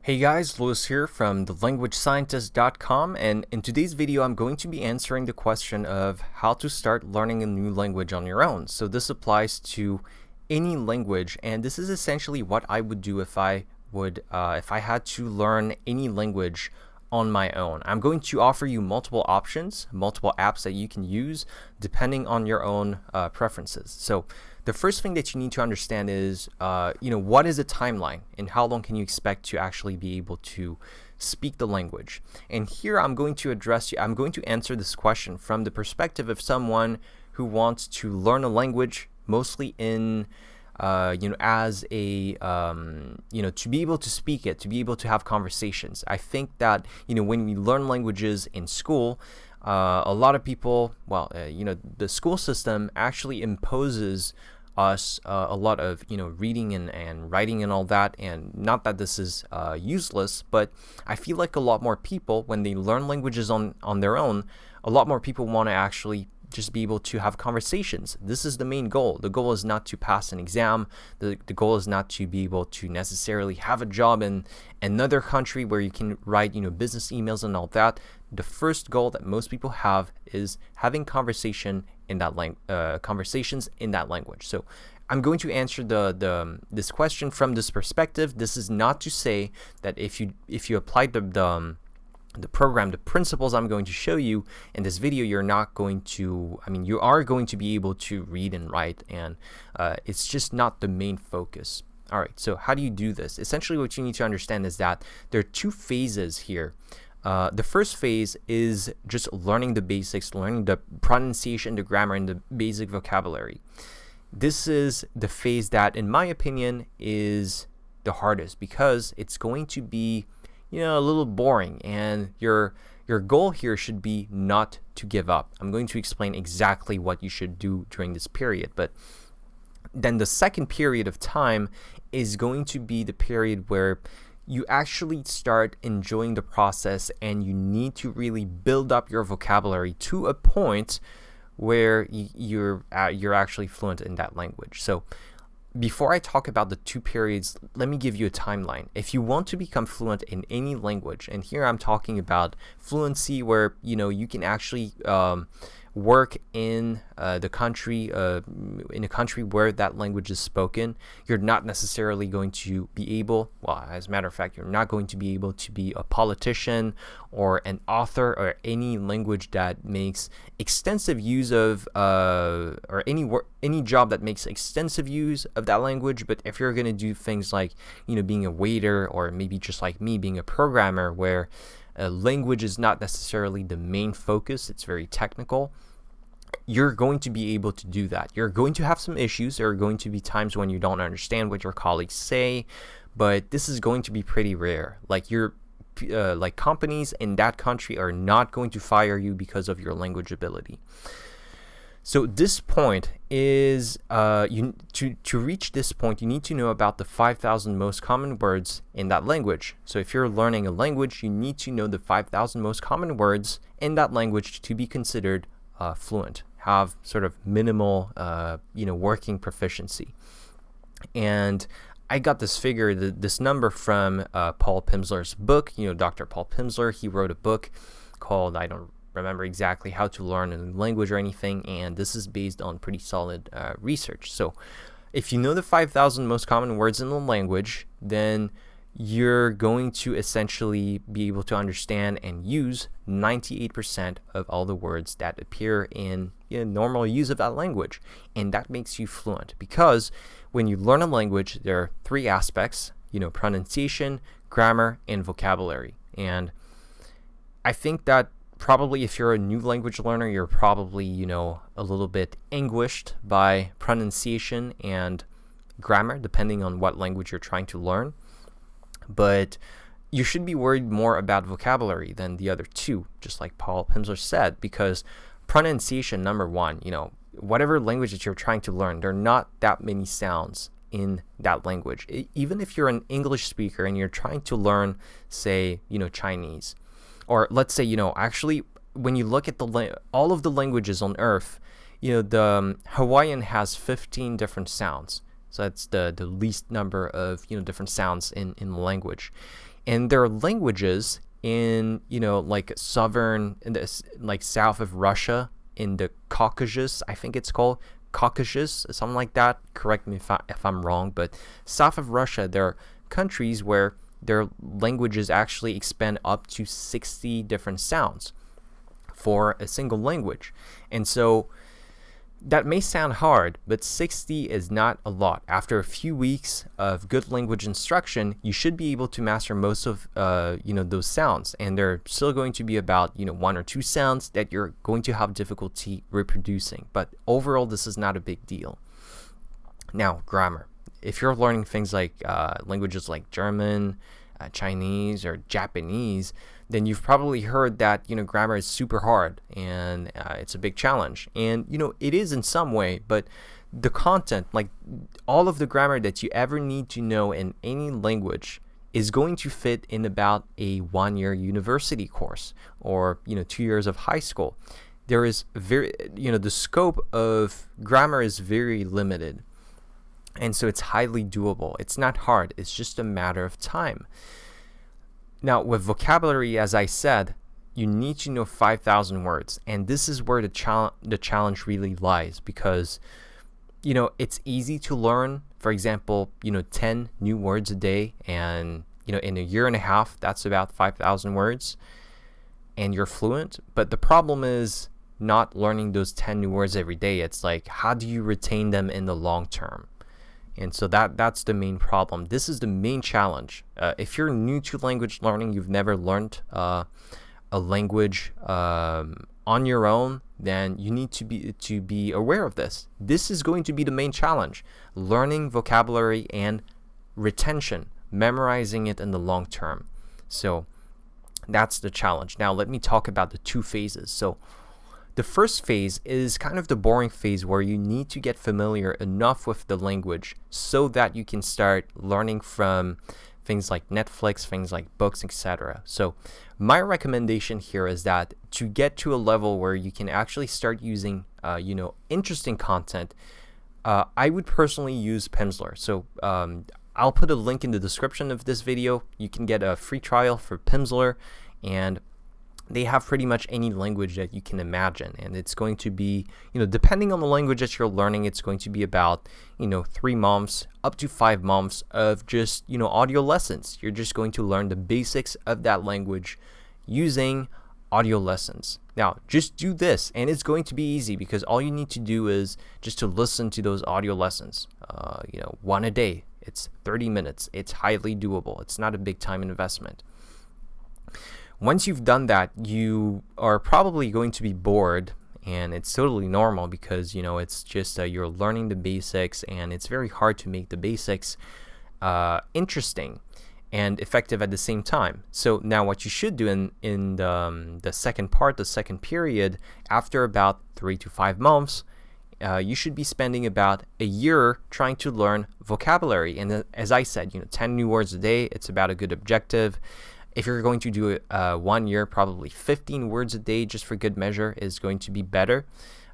Hey guys, Lewis here from thelanguagescientist.com, and in today's video I'm going to be answering the question of how to start learning a new language on your own. So this applies to any language, and this is essentially what I would do if I had to learn any language on my own. I'm going to offer you multiple options, multiple apps that you can use depending on your own preferences. So the first thing that you need to understand is, what is a timeline and how long can you expect to actually be able to speak the language? And here I'm going to answer this question from the perspective of someone who wants to learn a language mostly in as a, to be able to speak it, to be able to have conversations. I think that, when we learn languages in school, a lot of people, the school system actually imposes us a lot of, reading and writing and all that. And not that this is useless, but I feel like a lot more people, when they learn languages on their own, a lot more people want to actually just be able to have conversations. This is the main goal. The goal is not to pass an exam. The goal is not to be able to necessarily have a job in another country where you can write, business emails and all that. The first goal that most people have is having conversations in that language. So I'm going to answer this question from this perspective. This is not to say that if you apply the program, the principles I'm going to show you in this video, you are going to be able to read and write, and it's just not the main focus. All right, so how do you do this? Essentially, what you need to understand is that there are two phases here. The first phase is just learning the basics, learning the pronunciation, the grammar, and the basic vocabulary. This is the phase that, in my opinion, is the hardest because it's going to be a little boring, and your goal here should be not to give up. I'm going to explain exactly what you should do during this period, but then the second period of time is going to be the period where you actually start enjoying the process, and you need to really build up your vocabulary to a point where you're actually fluent in that language. So before I talk about the two periods, let me give you a timeline. If you want to become fluent in any language, and here I'm talking about fluency where, you can actually work in the country, in a country where that language is spoken, you're not necessarily going to be able, as a matter of fact, you're not going to be able to be a politician or an author or any language that makes extensive use of, or any job that makes extensive use of that language. But if you're going to do things like, being a waiter, or maybe just like me, being a programmer, where language is not necessarily the main focus, it's very technical, you're going to be able to do that. You're going to have some issues. There are going to be times when you don't understand what your colleagues say, but this is going to be pretty rare. Like companies in that country are not going to fire you because of your language ability. So this point is, to reach this point, you need to know about the 5,000 most common words in that language. So if you're learning a language, you need to know the 5,000 most common words in that language to be considered fluent, have sort of minimal, working proficiency. And I got this figure, this number from Paul Pimsler's book. Dr. Paul Pimsler, he wrote a book called, I don't remember exactly how to learn a language or anything, and this is based on pretty solid research. So if you know the 5,000 most common words in the language, then you're going to essentially be able to understand and use 98% of all the words that appear in normal use of that language. And that makes you fluent, because when you learn a language, there are three aspects, pronunciation, grammar, and vocabulary. And I think that probably if you're a new language learner, you're probably, a little bit anguished by pronunciation and grammar, depending on what language you're trying to learn. But you should be worried more about vocabulary than the other two, just like Paul Pimsler said, because pronunciation, number one, whatever language that you're trying to learn, there are not that many sounds in that language. Even if you're an English speaker and you're trying to learn, say, Chinese, or let's say, actually, when you look at all of the languages on Earth, the Hawaiian has 15 different sounds. So that's the least number of different sounds in the language. And there are languages in like southern, in the like south of Russia, in the Caucasus, I think it's called Caucasus, something like that. Correct me if I'm wrong, but south of Russia, there are countries where their languages actually expand up to 60 different sounds for a single language. And so that may sound hard, but 60 is not a lot. After a few weeks of good language instruction, you should be able to master most of those sounds, and there are still going to be about 1 or 2 sounds that you're going to have difficulty reproducing. But overall, this is not a big deal. Now, grammar. If you're learning things like languages like German, Chinese, or Japanese, then you've probably heard that grammar is super hard and it's a big challenge. And it is in some way, but the content, like all of the grammar that you ever need to know in any language, is going to fit in about a 1-year university course or 2 years of high school. There is the scope of grammar is very limited. And so it's highly doable. It's not hard. It's just a matter of time. Now, with vocabulary, as I said, you need to know 5,000 words. And this is where the challenge really lies, because, it's easy to learn, for example, 10 new words a day. And, in a year and a half, that's about 5,000 words. And you're fluent. But the problem is not learning those 10 new words every day. It's like, how do you retain them in the long term? And so that's the main problem. This is the main challenge. If you're new to language learning, you've never learned a language on your own, then you need to be aware of this. This is going to be the main challenge: learning vocabulary and retention, memorizing it in the long term. So that's the challenge. Now let me talk about the 2 phases. So the first phase is kind of the boring phase, where you need to get familiar enough with the language so that you can start learning from things like Netflix, things like books, etc. So my recommendation here is that to get to a level where you can actually start using interesting content, I would personally use Pimsleur. So I'll put a link in the description of this video. You can get a free trial for Pimsleur, and they have pretty much any language that you can imagine. And it's going to be, depending on the language that you're learning, it's going to be about, 3 months up to 5 months of just, audio lessons. You're just going to learn the basics of that language using audio lessons. Now, just do this, and it's going to be easy, because all you need to do is just to listen to those audio lessons, 1 a day. It's 30 minutes. It's highly doable. It's not a big time investment. Once you've done that, you are probably going to be bored, and it's totally normal, because it's just you're learning the basics, and it's very hard to make the basics interesting and effective at the same time. So now what you should do in the second part, the second period, after about 3 to 5 months, you should be spending about a year trying to learn vocabulary. And as I said, 10 new words a day, it's about a good objective. If you're going to do it 1 year, probably 15 words a day, just for good measure, is going to be better.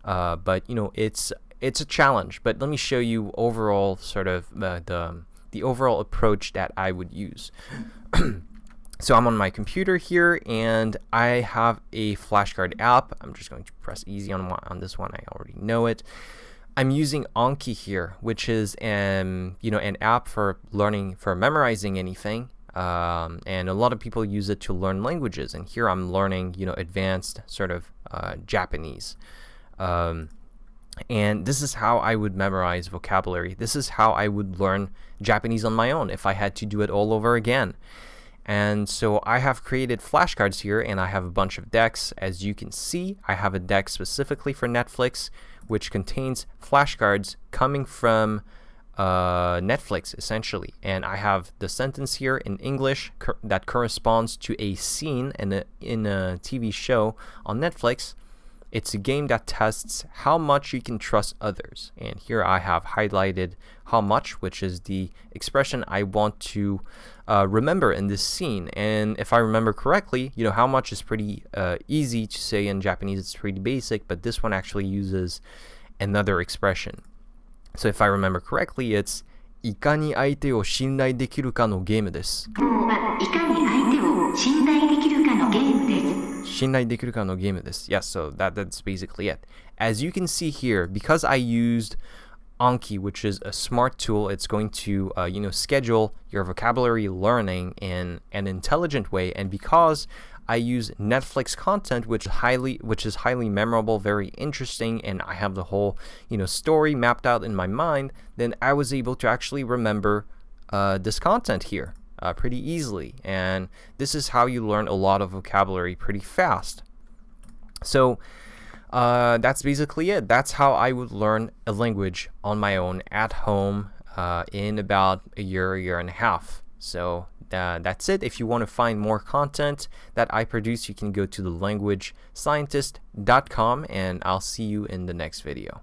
But it's a challenge. But let me show you overall sort of the overall approach that I would use. So I'm on my computer here, and I have a flashcard app. I'm just going to press easy on this one. I already know it. I'm using Anki here, which is an app for memorizing anything. And a lot of people use it to learn languages, and here I'm learning advanced sort of Japanese, and this is how I would memorize vocabulary. This is how I would learn Japanese on my own if I had to do it all over again. And so I have created flashcards here, and I have a bunch of decks. As you can see, I have a deck specifically for Netflix, which contains flashcards coming from Netflix, essentially. And I have the sentence here in English that corresponds to a scene in a TV show on Netflix. It's a game that tests how much you can trust others. And here I have highlighted how much, which is the expression I want to remember in this scene. And if I remember correctly, how much is pretty easy to say in Japanese. It's pretty basic, but this one actually uses another expression. So if I remember correctly, it's いかに相手を信頼できるかのゲームです。今日はいかに相手を信頼できるかのゲームです。信頼できるかのゲームです。Yes, so that's basically it. As you can see here, because I used Anki, which is a smart tool, it's going to schedule your vocabulary learning in an intelligent way, and because I use Netflix content, which is highly memorable, very interesting, and I have the whole story mapped out in my mind, then I was able to actually remember this content here pretty easily, and this is how you learn a lot of vocabulary pretty fast. So that's basically it. That's how I would learn a language on my own at home in about a year and a half. So that's it. If you want to find more content that I produce, you can go to thelanguagescientist.com, and I'll see you in the next video.